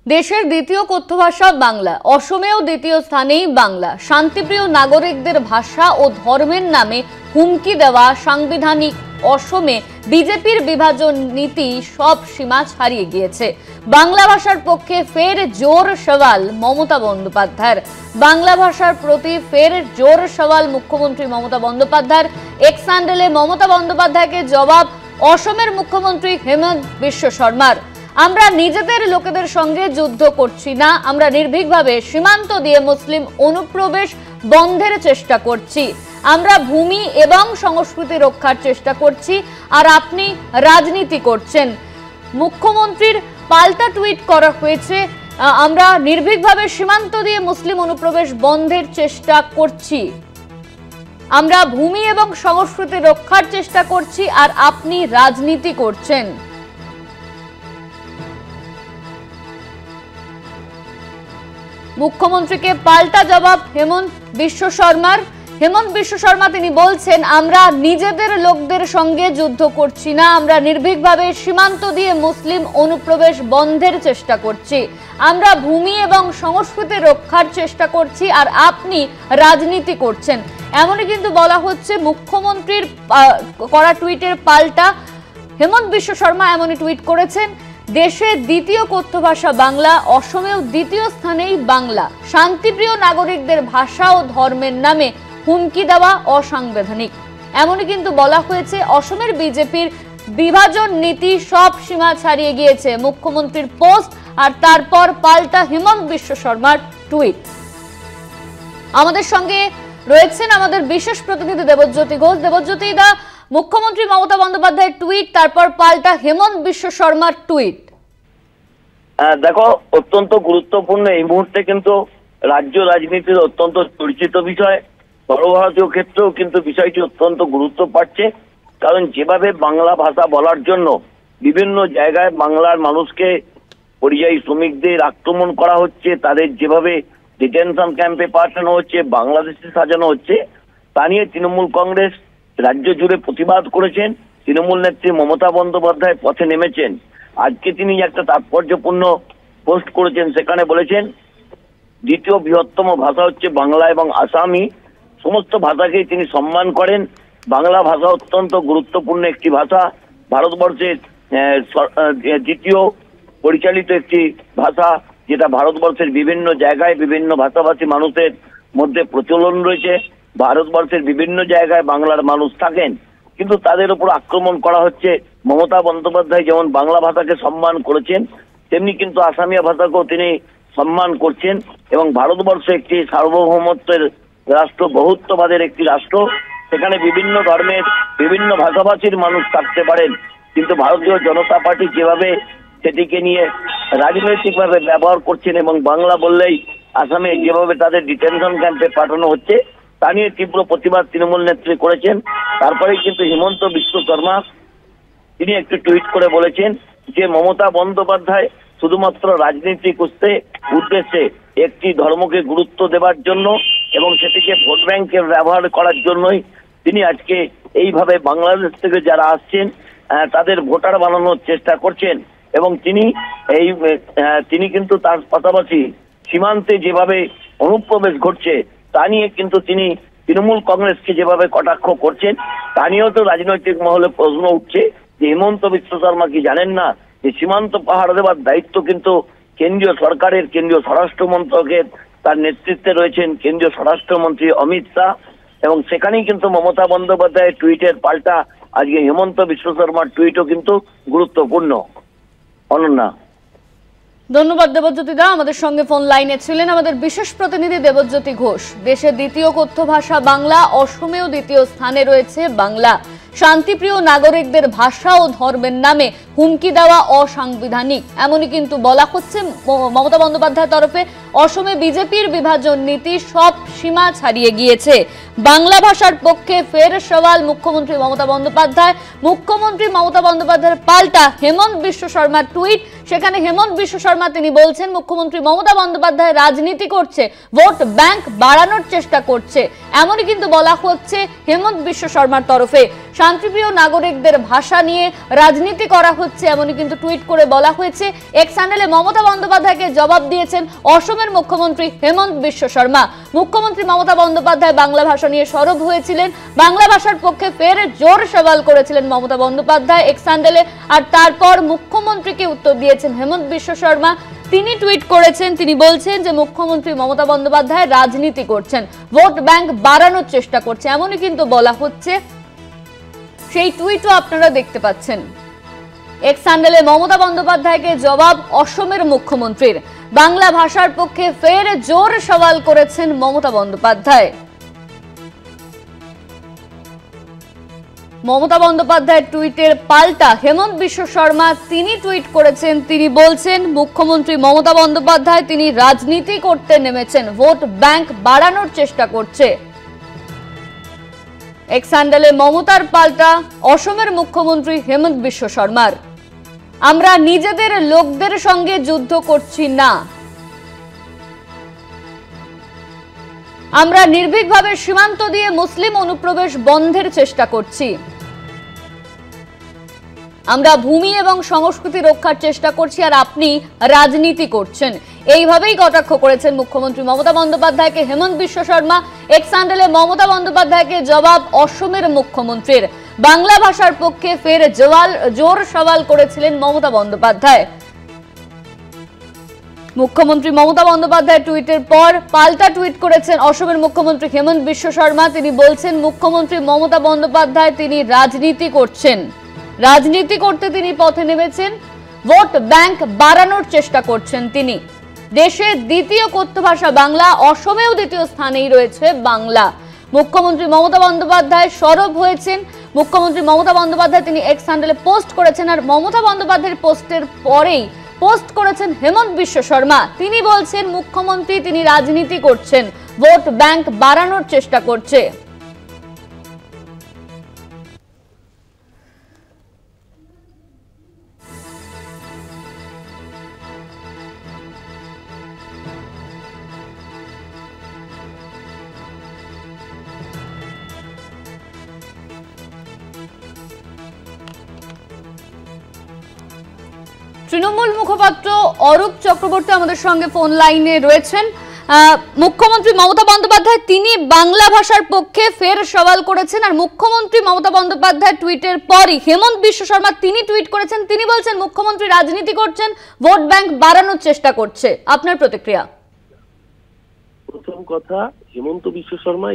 দেশের দ্বিতীয় কথ্য ভাষা বাংলা, অসমেও দ্বিতীয় স্থানেই বাংলা। শান্তিপ্রিয় নাগরিকদের ভাষা ও ধর্মের নামে হুমকি দেওয়া সাংবিধানিক অসমে বিজেপির বিভাজন নীতি সব সীমা ছাড়িয়ে গিয়েছে। বাংলা ভাষার পক্ষে ফের জোর সওয়াল মমতা বন্দ্যোপাধ্যায়ের। বাংলা ভাষার প্রতি ফের জোর সওয়াল মুখ্যমন্ত্রী মমতা বন্দ্যোপাধ্যায়ের। এক্স হ্যান্ডেলে মমতা বন্দ্যোপাধ্যায়কে জবাব অসমের মুখ্যমন্ত্রী হেমন্ত বিশ্ব শর্মার। আমরা নিজেদের লোকেদের সঙ্গে যুদ্ধ করছি না, আমরা নির্ভীকভাবে সীমান্ত দিয়ে মুসলিম অনুপ্রবেশ বন্ধের চেষ্টা করছি। আমরা ভূমি এবং সংস্কৃতি রক্ষার চেষ্টা করছি, আর আপনি রাজনীতি করছেন। মুখ্যমন্ত্রীর পাল্টা টুইট করা হয়েছে, আমরা নির্ভীকভাবে সীমান্ত দিয়ে মুসলিম অনুপ্রবেশ বন্ধের চেষ্টা করছি, আমরা ভূমি এবং সংস্কৃতি রক্ষার চেষ্টা করছি, আর আপনি রাজনীতি করছেন। মুখ্যমন্ত্রীকে পাল্টা জবাব হেমন্ত বিশ্ব শর্মার। হেমন্ত বিশ্ব শর্মা তিনি বলছেন, আমরা নিজেদের লোকদের সঙ্গে যুদ্ধ করছি না, আমরা নির্ভীকভাবে সীমান্ত দিয়ে মুসলিম অনুপ্রবেশ বন্ধের চেষ্টা করছি, আমরা ভূমি এবং সংস্কৃতি রক্ষার চেষ্টা করছি, আর আপনি রাজনীতি করছেন। এমনই কিন্তু বলা হচ্ছে মুখ্যমন্ত্রীর করা টুইটের পাল্টা। হেমন্ত বিশ্ব শর্মা এমনই টুইট করেছেন, দেশের দ্বিতীয় কথ্য ভাষা বাংলা, অসমেও দ্বিতীয় স্থানেই বাংলা। শান্তিপ্রিয় নাগরিকদের ভাষা ও ধর্মের নামে হুমকি দেওয়া অসাংবিধানিক। এমনই কিন্তু বলা হয়েছে। অসমের বিজেপির বিভাজন নীতি সব সীমা ছাড়িয়ে গিয়েছে, মুখ্যমন্ত্রীর পোস্ট, আর তারপর পাল্টা হেমন্ত বিশ্ব শর্মার টুইট। আমাদের সঙ্গে রয়েছেন আমাদের বিশেষ প্রতিনিধি দেবজ্যোতি ঘোষ। দেবজ্যোতি দা, মুখ্যমন্ত্রী মমতা বন্দ্যোপাধ্যায়ের টুইট, তারপর পাল্টা হেমন্ত বিশ্ব শর্মার টুইট। দেখো, অত্যন্ত গুরুত্বপূর্ণ এই মুহূর্তে কিন্তু রাজ্য রাজনীতির অত্যন্ত চর্চিত বিষয়। সর্বভারতীয় ক্ষেত্রেও কিন্তু বিষয়টি অত্যন্ত গুরুত্ব পাচ্ছে, কারণ যেভাবে বাংলা ভাষা বলার জন্য বিভিন্ন জায়গায় বাংলার মানুষকে, পরিযায়ী শ্রমিকদের আক্রমণ করা হচ্ছে, তাদের যেভাবে ডিটেনশন ক্যাম্পে পাঠানো হচ্ছে, বাংলাদেশে সাজানো হচ্ছে, তা নিয়ে তৃণমূল কংগ্রেস রাজ্য জুড়ে প্রতিবাদ করেছেন। তৃণমূল নেত্রী মমতা বন্দ্যোপাধ্যায় পথে নেমেছেন। আজকে তিনি একটা তাৎপর্যপূর্ণ পোস্ট করেছেন, সেখানে বলেছেন দ্বিতীয় বৃহত্তম ভাষা হচ্ছে বাংলা এবং আসামি। সমস্ত ভাষাকেই তিনি সম্মান করেন। বাংলা ভাষা অত্যন্ত গুরুত্বপূর্ণ একটি ভাষা, ভারতবর্ষের দ্বিতীয় পরিচালিত একটি ভাষা, যেটা ভারতবর্ষের বিভিন্ন জায়গায় বিভিন্ন ভাষাভাষী মানুষের মধ্যে প্রচলন রয়েছে। ভারতবর্ষের বিভিন্ন জায়গায় বাংলার মানুষ থাকেন, কিন্তু তাদের উপর আক্রমণ করা হচ্ছে। মমতা বন্দ্যোপাধ্যায় যেমন বাংলা ভাষাকে সম্মান করেছেন, তেমনি কিন্তু আসামিয়া ভাষাকেও তিনি সম্মান করছেন। এবং ভারতবর্ষ একটি সার্বভৌমত্বের রাষ্ট্র, বহুত্ববাদের একটি রাষ্ট্র, সেখানে বিভিন্ন ধর্মের বিভিন্ন ভাষাভাষীর মানুষ থাকতে পারেন, কিন্তু ভারতীয় জনতা পার্টি যেভাবে সেটিকে নিয়ে রাজনৈতিকভাবে ব্যবহার করছেন এবং বাংলা বললেই আসামে যেভাবে তাদের ডিটেনশন ক্যাম্পে পাঠানো হচ্ছে, তা নিয়ে তীব্র প্রতিবাদ তৃণমূল নেত্রী করেছেন। তারপরেই কিন্তু হেমন্ত বিশ্ব শর্মা তিনি একটি টুইট করে বলেছেন যে মমতা বন্দ্যোপাধ্যায় শুধুমাত্র রাজনীতিক উদ্দেশ্যে একটি ধর্মকে গুরুত্ব দেওয়ার জন্য এবং সেটিকে ভোট ব্যাংকে ব্যবহার করার জন্যই তিনি আজকে এইভাবে বাংলাদেশ থেকে যারা আসছেন তাদের ভোটার বানানোর চেষ্টা করছেন। এবং তিনি কিন্তু তার পাশাপাশি সীমান্তে যেভাবে অনুপ্রবেশ ঘটছে তা নিয়ে কিন্তু তিনি তৃণমূল কংগ্রেসকে যেভাবে কটাক্ষ করছেন, তা নিয়েও তো রাজনৈতিক মহলে প্রশ্ন উঠছে যে হেমন্ত বিশ্ব শর্মা কি জানেন না যে সীমান্ত পাহাড় দেওয়ার দায়িত্ব কিন্তু কেন্দ্রীয় সরকারের, কেন্দ্রীয় স্বরাষ্ট্র মন্ত্রকের, তার নেতৃত্বে রয়েছেন কেন্দ্রীয় স্বরাষ্ট্রমন্ত্রী অমিত শাহ। এবং সেখানেই কিন্তু মমতা বন্দ্যোপাধ্যায়ের টুইটের পাল্টা আজকে হেমন্ত বিশ্ব শর্মার টুইটও কিন্তু গুরুত্বপূর্ণ। অনন্যা, ধন্যবাদ দেবজ্যোতি দা। আমাদের সঙ্গে ফোন লাইনে ছিলেন আমাদের বিশেষ প্রতিনিধি দেবজ্যোতি ঘোষ। দেশের দ্বিতীয় কথ্য ভাষা বাংলা, অসমেও দ্বিতীয় স্থানে রয়েছে বাংলা। শান্তিপ্রিয় নাগরিকদের ভাষা ও ধর্মের নামে হুমকি দেওয়া অসাংবিধানিক, এমনই কিন্তু বলা হচ্ছে মমতা বন্দ্যোপাধ্যায়ের তরফে। অসমে বিজেপির বিভাজন নীতি সব সীমা ছাড়িয়ে গিয়েছে। বাংলা ভাষার পক্ষে ফের সওয়াল মুখ্যমন্ত্রী মমতা বন্দ্যোপাধ্যায়। মুখ্যমন্ত্রী মমতা বন্দ্যোপাধ্যায়ের পাল্টা হেমন্ত বিশ্ব শর্মার টুইট। সেখানে হেমন্ত বিশ্ব শর্মা তিনি বলছেন মুখ্যমন্ত্রী মমতা বন্দ্যোপাধ্যায় রাজনীতি করছে, ভোট ব্যাংক বাড়ানোর চেষ্টা করছে, এমনই কিন্তু বলা হচ্ছে হেমন্ত বিশ্ব শর্মার তরফে। শান্তিপ্রিয় নাগরিকদের ভাষা নিয়ে রাজনীতি করা হচ্ছে এমনই কিন্তু টুইট করে বলা হয়েছে। এক্স হ্যান্ডেলে মমতা বন্দ্যোপাধ্যায়কে জবাব দিয়েছেন অসমের মুখ্যমন্ত্রী হেমন্ত বিশ্ব শর্মা। মুখ্যমন্ত্রী মমতা বন্দ্যোপাধ্যায় বাংলা ভাষা নিয়ে সরব হয়েছিলেন, বাংলা ভাষার পক্ষে ফের জোর সওয়াল করেছিলেন মমতা বন্দ্যোপাধ্যায় এক্স হ্যান্ডেলে। আর তারপর মুখ্যমন্ত্রীকে উত্তর দিয়েছেন হেমন্ত বিশ্ব শর্মা। তিনি টুইট করেছেন, তিনি বলছেন যে মুখ্যমন্ত্রী মমতা বন্দ্যোপাধ্যায় রাজনীতি করছেন, ভোট ব্যাংক বাড়ানোর চেষ্টা করছে, এমনই কিন্তু বলা হচ্ছে। সেই টুইটও আপনারা দেখতে পাচ্ছেন। এক্স হ্যান্ডেলে মমতা বন্দ্যোপাধ্যায়কে জবাব অসমের মুখ্যমন্ত্রীর। বাংলা ভাষার পক্ষে ফের জোর সওয়াল করেছেন মমতা বন্দ্যোপাধ্যায়। মমতা বন্দ্যোপাধ্যায়ের টুইটের পাল্টা হেমন্ত বিশ্ব শর্মা তিনি টুইট করেছেন, তিনি বলছেন মুখ্যমন্ত্রী মমতা বন্দ্যোপাধ্যায় তিনি রাজনীতি করতে নেমেছেন, ভোট ব্যাংক বাড়ানোর চেষ্টা করছে। এক্স হ্যান্ডেলে মমতার পাল্টা অসমের মুখ্যমন্ত্রী হেমন্ত বিশ্ব শর্মার। আমরা নিজেদের লোকদের সঙ্গে যুদ্ধ করছি না, আমরা নির্ভীকভাবে সীমান্ত দিয়ে মুসলিম অনুপ্রবেশ বন্ধের চেষ্টা করছি, আমরা ভূমি এবং সংস্কৃতি রক্ষার চেষ্টা করছি, আর আপনি রাজনীতি করছেন। এইভাবেই কটাক্ষ করেছেন মুখ্যমন্ত্রী মমতা বন্দ্যোপাধ্যায়কে হেমন্ত বিশ্ব শর্মা। এক্স হ্যান্ডেলে মমতা বন্দ্যোপাধ্যায়কে জবাব অসমের মুখ্যমন্ত্রীর। বাংলা ভাষার পক্ষে ফের জোর সওয়াল করেছিলেন মমতা বন্দ্যোপাধ্যায়। মুখ্যমন্ত্রী মমতা বন্দ্যোপাধ্যায় টুইটের পর পাল্টা টুইট করেছেন অসমের মুখ্যমন্ত্রী হেমন্ত বিশ্ব শর্মা। তিনি বলছেন মুখ্যমন্ত্রী মমতা বন্দ্যোপাধ্যায় তিনি রাজনীতি করছেন, রাজনীতি করতে তিনি পথে নেমেছেন, ভোট ব্যাংক বাড়ানোর চেষ্টা করছেন তিনি। দেশের দ্বিতীয় কথ্য ভাষা বাংলা, অসমেও দ্বিতীয় স্থানেই রয়েছে বাংলা। মুখ্যমন্ত্রী মমতা বন্দ্যোপাধ্যায় সরব হয়েছেন। মুখ্যমন্ত্রী মমতা বন্দ্যোপাধ্যায় তিনি এক্স হ্যান্ডেলে পোস্ট করেছেন, আর মমতা বন্দ্যোপাধ্যায়ের পোস্টের পরেই পোস্ট করেছেন হেমন্ত বিশ্ব শর্মা। তিনি বলছেন মুখ্যমন্ত্রী তিনি রাজনীতি করছেন, ভোট ব্যাংক বাড়ানোর চেষ্টা করছে। তৃণমূল মুখপাত্র অরূপ চক্রবর্তী আমাদের সঙ্গে ফোন লাইনে রয়েছেন। মুখ্যমন্ত্রী মমতা বন্দ্যোপাধ্যায় তিনি বাংলা ভাষার পক্ষে ফের সওয়াল করেছেন, আর মুখ্যমন্ত্রী মমতা বন্দ্যোপাধ্যায় টুইটের পরই হেমন্ত বিশ্ব শর্মা তিনি টুইট করেছেন, তিনি বলছেন মুখ্যমন্ত্রী রাজনীতি করছেন, ভোট ব্যাংক বাড়ানোর চেষ্টা করছে। আপনার প্রতিক্রিয়া? প্রথম কথা, হেমন্ত বিশ্ব শর্মা